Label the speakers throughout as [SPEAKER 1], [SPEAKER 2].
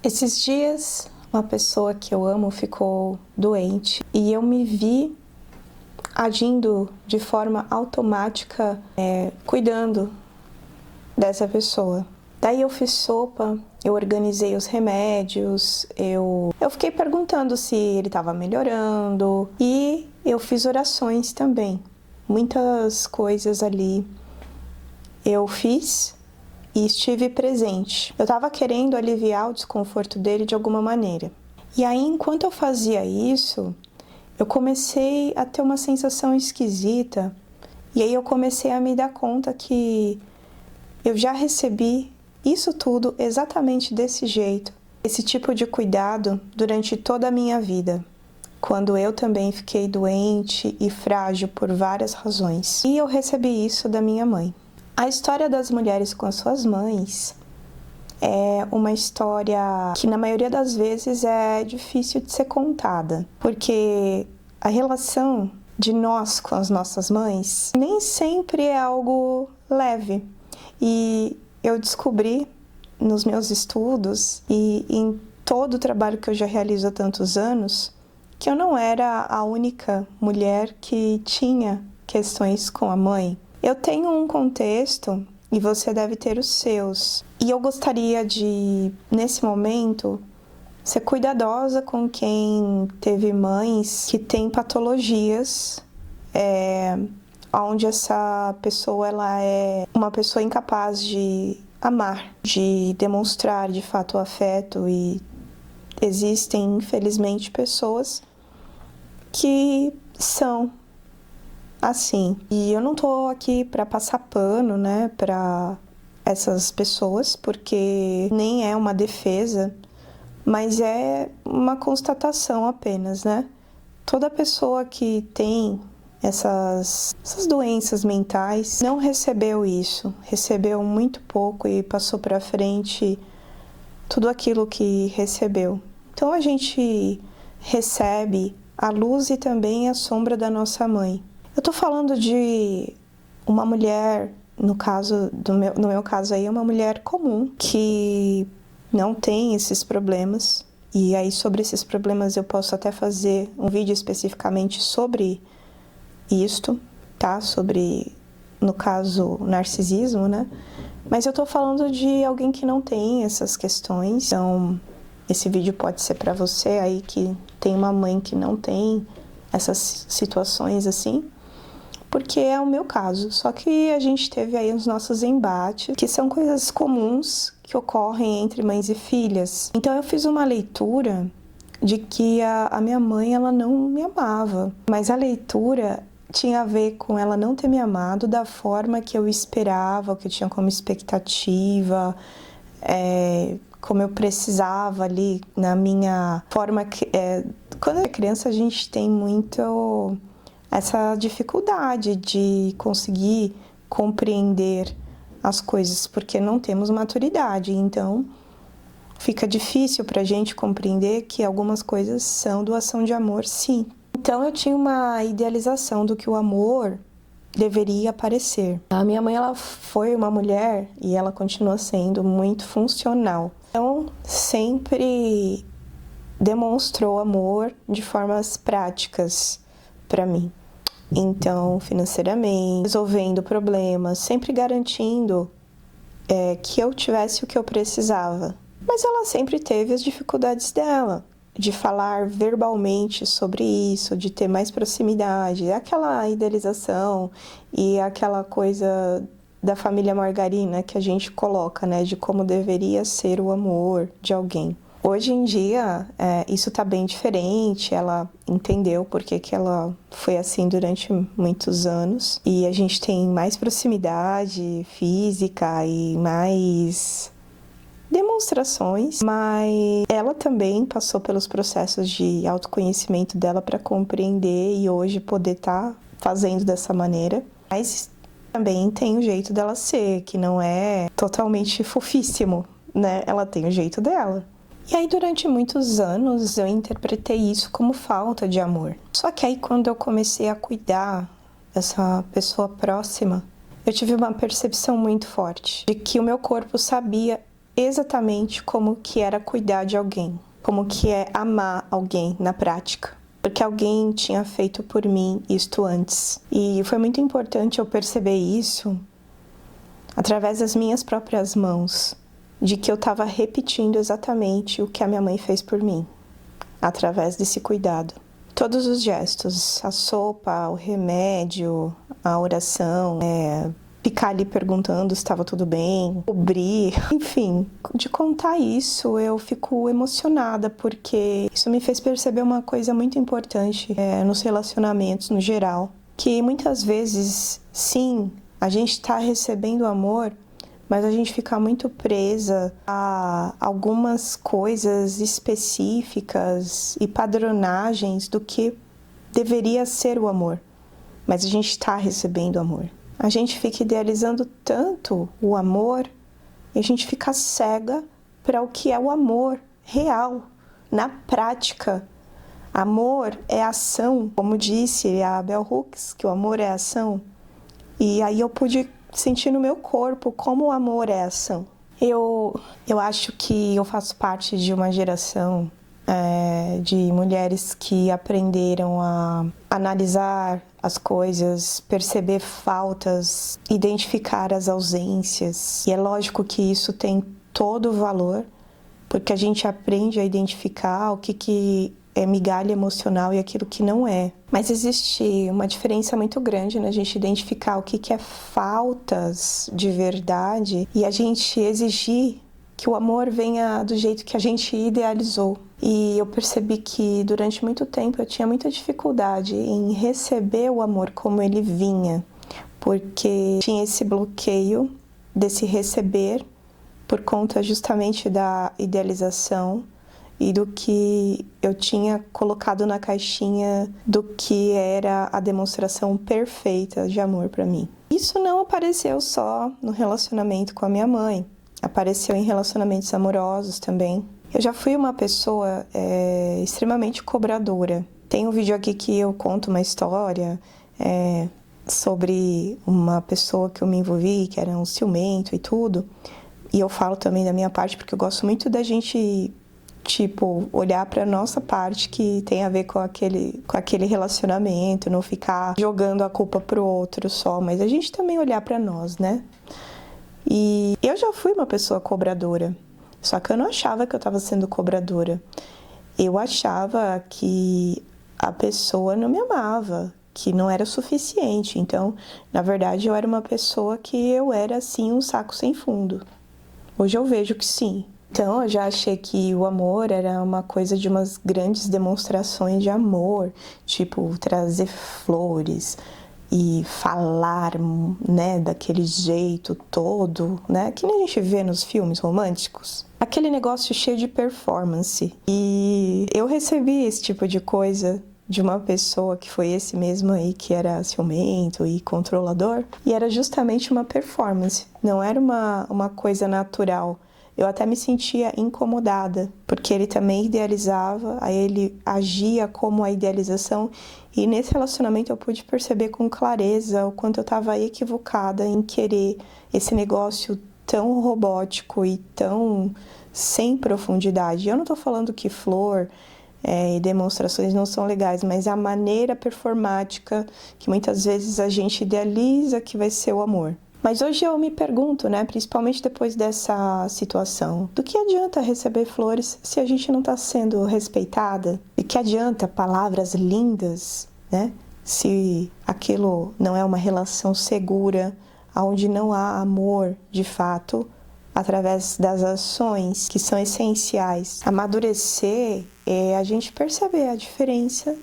[SPEAKER 1] Esses dias, uma pessoa que eu amo ficou doente e eu me vi agindo de forma automática, cuidando dessa pessoa. Daí eu fiz sopa, eu organizei os remédios, eu fiquei perguntando se ele estava melhorando e eu fiz orações também. Muitas coisas ali eu fiz e estive presente. Eu estava querendo aliviar o desconforto dele de alguma maneira. E aí, enquanto eu fazia isso, eu comecei a ter uma sensação esquisita. E aí eu comecei a me dar conta que eu já recebi isso tudo exatamente desse jeito. Esse tipo de cuidado durante toda a minha vida. Quando eu também fiquei doente e frágil por várias razões. E eu recebi isso da minha mãe. A história das mulheres com as suas mães é uma história que na maioria das vezes é difícil de ser contada, porque a relação de nós com as nossas mães nem sempre é algo leve. E eu descobri nos meus estudos e em todo o trabalho que eu já realizo há tantos anos que eu não era a única mulher que tinha questões com a mãe. Eu tenho um contexto e você deve ter os seus. E eu gostaria de, nesse momento, ser cuidadosa com quem teve mães que têm patologias, onde essa pessoa ela é uma pessoa incapaz de amar, de demonstrar de fato o afeto. E existem, infelizmente, pessoas que são assim. E eu não tô aqui para passar pano, né, para essas pessoas, porque nem é uma defesa, mas é uma constatação apenas, né? Toda pessoa que tem essas doenças mentais não recebeu isso, recebeu muito pouco e passou para frente tudo aquilo que recebeu. Então a gente recebe a luz e também a sombra da nossa mãe. Eu tô falando de uma mulher, no meu caso aí, é uma mulher comum, que não tem esses problemas. E aí sobre esses problemas eu posso até fazer um vídeo especificamente sobre isto, tá? Sobre, no caso, narcisismo, né? Mas eu tô falando de alguém que não tem essas questões. Então, esse vídeo pode ser para você aí que tem uma mãe que não tem essas situações assim, porque é o meu caso. Só que a gente teve aí os nossos embates, que são coisas comuns que ocorrem entre mães e filhas. Então eu fiz uma leitura de que a minha mãe, ela não me amava, mas a leitura tinha a ver com ela não ter me amado da forma que eu esperava, que eu tinha como expectativa, como eu precisava ali na minha forma. Quando é criança a gente tem muito essa dificuldade de conseguir compreender as coisas, porque não temos maturidade. Então fica difícil para a gente compreender que algumas coisas são doação de amor, sim. Então eu tinha uma idealização do que o amor deveria parecer. A minha mãe, ela foi uma mulher, e ela continua sendo, muito funcional. Então sempre demonstrou amor de formas práticas para mim. Então, financeiramente, resolvendo problemas, sempre garantindo que eu tivesse o que eu precisava. Mas ela sempre teve as dificuldades dela, de falar verbalmente sobre isso, de ter mais proximidade, aquela idealização e aquela coisa da família margarina que a gente coloca, né, de como deveria ser o amor de alguém. Hoje em dia, isso tá bem diferente, ela entendeu por que ela foi assim durante muitos anos. E a gente tem mais proximidade física e mais demonstrações, mas ela também passou pelos processos de autoconhecimento dela para compreender e hoje poder estar fazendo dessa maneira. Mas também tem o jeito dela ser, que não é totalmente fofíssimo, né? Ela tem o jeito dela. E aí, durante muitos anos, eu interpretei isso como falta de amor. Só que aí, quando eu comecei a cuidar dessa pessoa próxima, eu tive uma percepção muito forte de que o meu corpo sabia exatamente como que era cuidar de alguém, como que é amar alguém na prática. Porque alguém tinha feito por mim isto antes. E foi muito importante eu perceber isso através das minhas próprias mãos, de que eu estava repetindo exatamente o que a minha mãe fez por mim, através desse cuidado. Todos os gestos, a sopa, o remédio, a oração, ficar ali perguntando se estava tudo bem, cobrir, enfim. De contar isso, eu fico emocionada, porque isso me fez perceber uma coisa muito importante nos relacionamentos no geral, que muitas vezes, sim, a gente está recebendo amor, mas a gente fica muito presa a algumas coisas específicas e padronagens do que deveria ser o amor. Mas a gente está recebendo amor. A gente fica idealizando tanto o amor e a gente fica cega para o que é o amor real, na prática. Amor é ação, como disse a Bell Hooks, que o amor é ação. E aí eu pude sentir no meu corpo como o amor é ação. Eu acho que eu faço parte de uma geração de mulheres que aprenderam a analisar as coisas, perceber faltas, identificar as ausências. E é lógico que isso tem todo o valor, porque a gente aprende a identificar o que é migalha emocional e aquilo que não é. Mas existe uma diferença muito grande na gente identificar o que é faltas de verdade e a gente exigir que o amor venha do jeito que a gente idealizou. E eu percebi que durante muito tempo eu tinha muita dificuldade em receber o amor como ele vinha, porque tinha esse bloqueio desse receber por conta justamente da idealização e do que eu tinha colocado na caixinha do que era a demonstração perfeita de amor para mim. Isso não apareceu só no relacionamento com a minha mãe, apareceu em relacionamentos amorosos também. Eu já fui uma pessoa extremamente cobradora. Tem um vídeo aqui que eu conto uma história sobre uma pessoa que eu me envolvi, que era um ciumento e tudo. E eu falo também da minha parte, porque eu gosto muito da gente olhar para nossa parte que tem a ver com aquele relacionamento, não ficar jogando a culpa pro outro só, mas a gente também olhar para nós, né? E eu já fui uma pessoa cobradora, só que eu não achava que eu estava sendo cobradora. Eu achava que a pessoa não me amava, que não era suficiente. Então, na verdade, eu era uma pessoa que eu era, assim, um saco sem fundo. Hoje eu vejo que sim. Então, eu já achei que o amor era uma coisa de umas grandes demonstrações de amor, tipo trazer flores e falar, né, daquele jeito todo, né, que nem a gente vê nos filmes românticos. Aquele negócio cheio de performance. E eu recebi esse tipo de coisa de uma pessoa que foi esse mesmo aí, que era ciumento e controlador, e era justamente uma performance, não era uma coisa natural. Eu até me sentia incomodada, porque ele também idealizava, aí ele agia como a idealização, e nesse relacionamento eu pude perceber com clareza o quanto eu estava equivocada em querer esse negócio tão robótico e tão sem profundidade. Eu não estou falando que flor e demonstrações não são legais, mas a maneira performática que muitas vezes a gente idealiza que vai ser o amor. Mas hoje eu me pergunto, né, principalmente depois dessa situação, do que adianta receber flores se a gente não está sendo respeitada? De que adianta palavras lindas, né, se aquilo não é uma relação segura, onde não há amor de fato, através das ações que são essenciais. Amadurecer é a gente perceber a diferença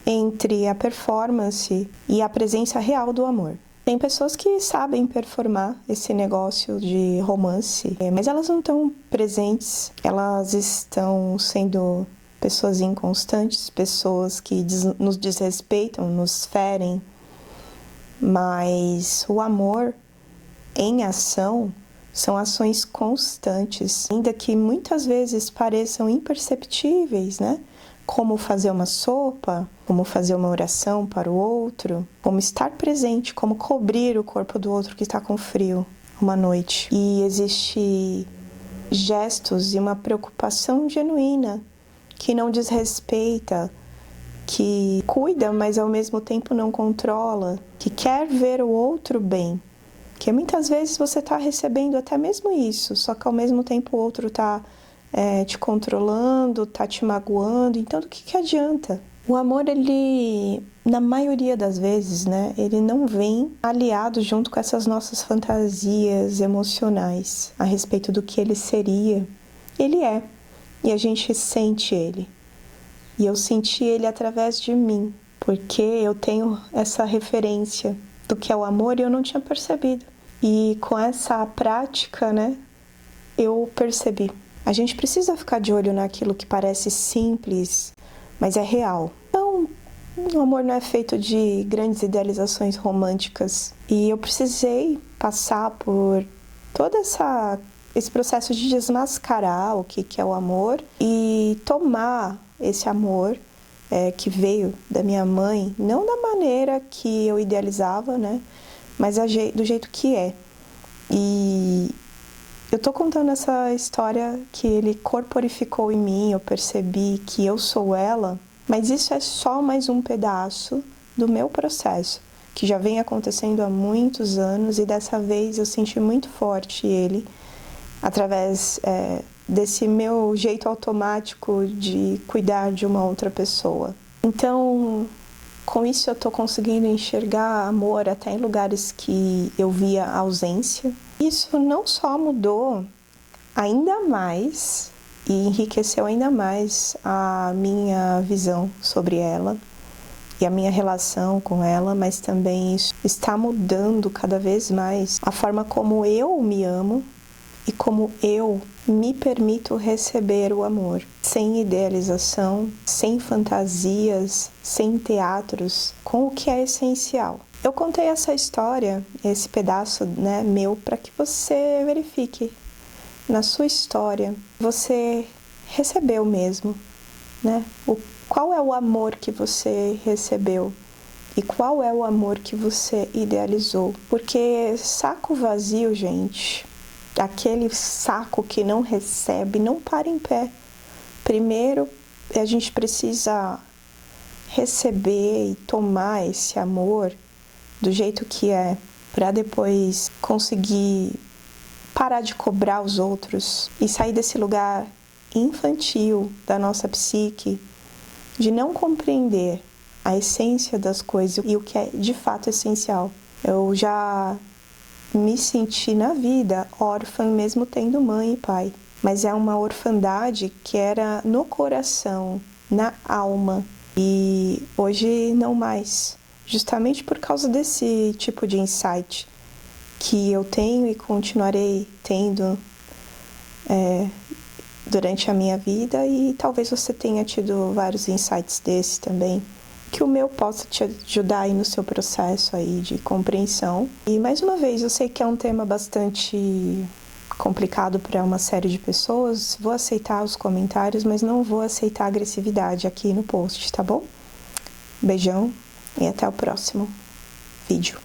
[SPEAKER 1] entre a performance e a presença real do amor. Tem pessoas que sabem performar esse negócio de romance, mas elas não estão presentes, elas estão sendo pessoas inconstantes, pessoas que nos desrespeitam, nos ferem, mas o amor em ação são ações constantes, ainda que muitas vezes pareçam imperceptíveis, né? Como fazer uma sopa, como fazer uma oração para o outro, como estar presente, como cobrir o corpo do outro que está com frio uma noite. E existe gestos e uma preocupação genuína, que não desrespeita, que cuida, mas ao mesmo tempo não controla, que quer ver o outro bem. Que muitas vezes você está recebendo até mesmo isso, só que ao mesmo tempo o outro está te controlando, está te magoando, então do que adianta? O amor, ele, na maioria das vezes, né, ele não vem aliado junto com essas nossas fantasias emocionais a respeito do que ele seria. Ele é, e a gente sente ele. E eu senti ele através de mim, porque eu tenho essa referência do que é o amor e eu não tinha percebido. E com essa prática, né, eu percebi. A gente precisa ficar de olho naquilo que parece simples, mas é real. Então, o amor não é feito de grandes idealizações românticas. E eu precisei passar por todo esse processo de desmascarar o que é o amor e tomar esse amor que veio da minha mãe, não da maneira que eu idealizava, né? Mas do jeito que é. E eu tô contando essa história que ele corporificou em mim, eu percebi que eu sou ela, mas isso é só mais um pedaço do meu processo, que já vem acontecendo há muitos anos e dessa vez eu senti muito forte ele, através desse meu jeito automático de cuidar de uma outra pessoa. Então, com isso eu tô conseguindo enxergar amor até em lugares que eu via ausência. Isso não só mudou ainda mais e enriqueceu ainda mais a minha visão sobre ela e a minha relação com ela, mas também isso está mudando cada vez mais a forma como eu me amo e como eu me permito receber o amor, sem idealização, sem fantasias, sem teatros, com o que é essencial. Eu contei essa história, esse pedaço, né, meu, para que você verifique na sua história, você recebeu mesmo, né? Qual é o amor que você recebeu e qual é o amor que você idealizou? Porque saco vazio, gente, aquele saco que não recebe, não para em pé. Primeiro, a gente precisa receber e tomar esse amor do jeito que é, para depois conseguir parar de cobrar os outros e sair desse lugar infantil da nossa psique, de não compreender a essência das coisas e o que é de fato essencial. Eu já me senti na vida órfã mesmo tendo mãe e pai, mas é uma orfandade que era no coração, na alma, e hoje não mais. Justamente por causa desse tipo de insight que eu tenho e continuarei tendo durante a minha vida, e talvez você tenha tido vários insights desse também, que o meu possa te ajudar aí no seu processo aí de compreensão. E mais uma vez, eu sei que é um tema bastante complicado para uma série de pessoas, vou aceitar os comentários, mas não vou aceitar agressividade aqui no post, tá bom? Beijão e até o próximo vídeo.